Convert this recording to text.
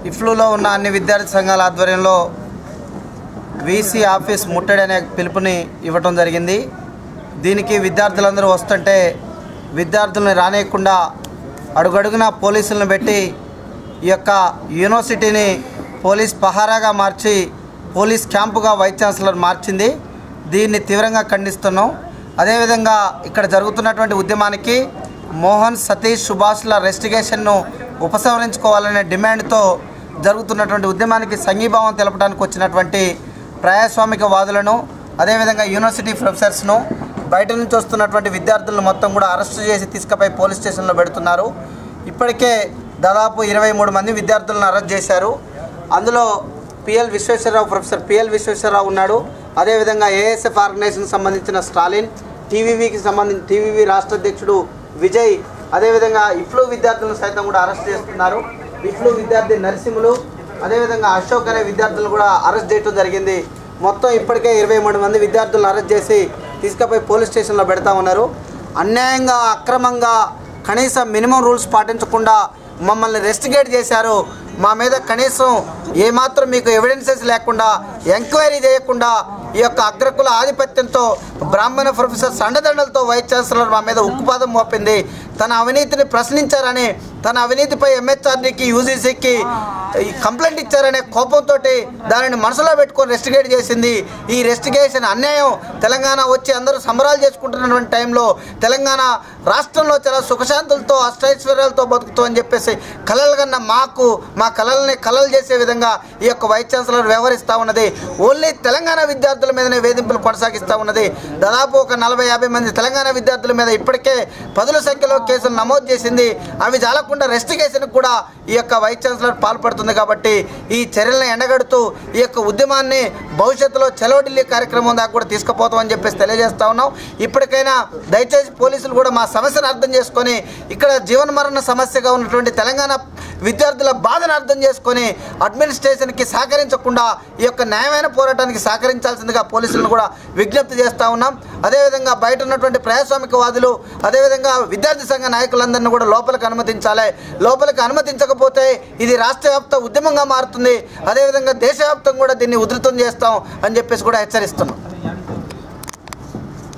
ఇఫ్లూలో ఉన్న అన్ని విద్యార్థి సంఘాల ఆధ్వర్యంలో వీసీ ఆఫీస్ ముట్టడి అనే పిలుపుని ఇవ్వటం జరిగింది. దీనికి విద్యార్థులందరూ వస్తుంటే విద్యార్థులను రానియకుండా అడుగడుగున పోలీసులను పెట్టి ఈ యొక్క యూనివర్సిటీని పోలీస్ పహారాగా మార్చి పోలీస్ క్యాంపుగా వైస్ ఛాన్సలర్ మార్చింది. దీన్ని తీవ్రంగా ఖండిస్తున్నాం. అదేవిధంగా ఇక్కడ జరుగుతున్నటువంటి ఉద్యమానికి మోహన్, సతీష్, సుభాష్ల రెస్టిగేషన్ను ఉపసంహరించుకోవాలనే డిమాండ్తో జరుగుతున్నటువంటి ఉద్యమానికి సంఘీభావం తెలపడానికి వచ్చినటువంటి ప్రజాస్వామికవాదులను, అదేవిధంగా యూనివర్సిటీ ప్రొఫెసర్స్ను, బయట నుంచి వస్తున్నటువంటి విద్యార్థులను మొత్తం కూడా అరెస్టు చేసి తీసుకుపోయి పోలీస్ స్టేషన్లో పెడుతున్నారు. ఇప్పటికే దాదాపు 23 మంది విద్యార్థులను అరెస్ట్ చేశారు. అందులో ప్రొఫెసర్ పిఎల్ విశ్వేశ్వరరావు ఉన్నాడు. అదేవిధంగా ఏఎస్ఎఫ్ ఆర్గనైజేషన్కి సంబంధించిన స్టాలిన్, టీవీవీ రాష్ట్ర అధ్యక్షుడు విజయ్, అదేవిధంగా ఇఫ్లూ విద్యార్థులను సైతం కూడా అరెస్ట్ చేస్తున్నారు. ఇఫ్లూ విద్యార్థి నరసింహులు, అదేవిధంగా అశోక్ అనే విద్యార్థులు కూడా అరెస్ట్ చేయడం జరిగింది. మొత్తం ఇప్పటికే 23 మంది విద్యార్థులను అరెస్ట్ చేసి తీసుకుపోయి పోలీస్ స్టేషన్లో పెడతా ఉన్నారు. అన్యాయంగా, అక్రమంగా, కనీసం మినిమం రూల్స్ పాటించకుండా మమ్మల్ని రెస్టిగేట్ చేశారు. మా మీద కనీసం ఏమాత్రం మీకు ఎవిడెన్సెస్ లేకుండా, ఎంక్వైరీ చేయకుండా ఈ యొక్క అగ్రకుల ఆధిపత్యంతో బ్రాహ్మణ ప్రొఫెసర్స్ అండదండలతో వైస్ ఛాన్సలర్ మా మీద ఉక్కుపాదం మోపింది. తన అవినీతిని ప్రశ్నించారని, తన అవినీతిపై ఎంహెచ్ఆర్డీకి, యూజీసీకి కంప్లైంట్ ఇచ్చారనే కోపంతో దానిని మనసులో పెట్టుకొని రెస్టిగేట్ చేసింది. ఈ రెస్టిగేషన్ అన్యాయం. తెలంగాణ వచ్చి అందరూ సంబరాలు చేసుకుంటున్నటువంటి టైంలో తెలంగాణ రాష్ట్రంలో చాలా సుఖశాంతులతో, అష్టైశ్వర్యాలతో బతుకుతూ అని చెప్పేసి కలలు కన్నా మాకు, మా కళల్ని కలలు చేసే విధంగా ఈ యొక్క వైస్ ఛాన్సలర్ వ్యవహరిస్తూ ఉన్నది. ఓన్లీ తెలంగాణ విద్యార్థుల మీదనే వేధింపులు కొనసాగిస్తూ ఉన్నది. దాదాపు ఒక 40-50 మంది తెలంగాణ విద్యార్థుల మీద ఇప్పటికే 10ల సంఖ్యలో కేసులు నమోదు చేసింది. అవి చాలకుండా రెస్టిగేషన్ కూడా ఈ యొక్క వైస్ ఛాన్సలర్ పాల్పడుతుంది. కాబట్టి ఈ చర్యలను ఎండగడుతూ ఈ యొక్క ఉద్యమాన్ని భవిష్యత్తులో చలో ఢిల్లీ కార్యక్రమం దాకా కూడా తీసుకుపోతామని చెప్పేసి తెలియజేస్తా ఉన్నాం. ఇప్పటికైనా దయచేసి పోలీసులు కూడా మా సమస్యను అర్థం చేసుకొని, ఇక్కడ జీవనమరణ సమస్యగా ఉన్నటువంటి తెలంగాణ విద్యార్థుల బాధను అర్థం చేసుకొని అడ్మినిస్ట్రేషన్కి సహకరించకుండా ఈ యొక్క న్యాయమైన పోరాటానికి సహకరించాల్సిందిగా పోలీసులను కూడా విజ్ఞప్తి చేస్తూ ఉన్నాం. అదేవిధంగా బయట ఉన్నటువంటి ప్రజాస్వామికవాదులు, అదేవిధంగా విద్యార్థి సంఘ నాయకులందరినీ కూడా లోపలికి అనుమతించాలి. లోపలికి అనుమతించకపోతే ఇది రాష్ట్ర వ్యాప్త ఉద్యమంగా మారుతుంది. అదేవిధంగా దేశవ్యాప్తంగా కూడా దీన్ని ఉధృతం చేస్తాం అని చెప్పేసి కూడా హెచ్చరిస్తున్నాం.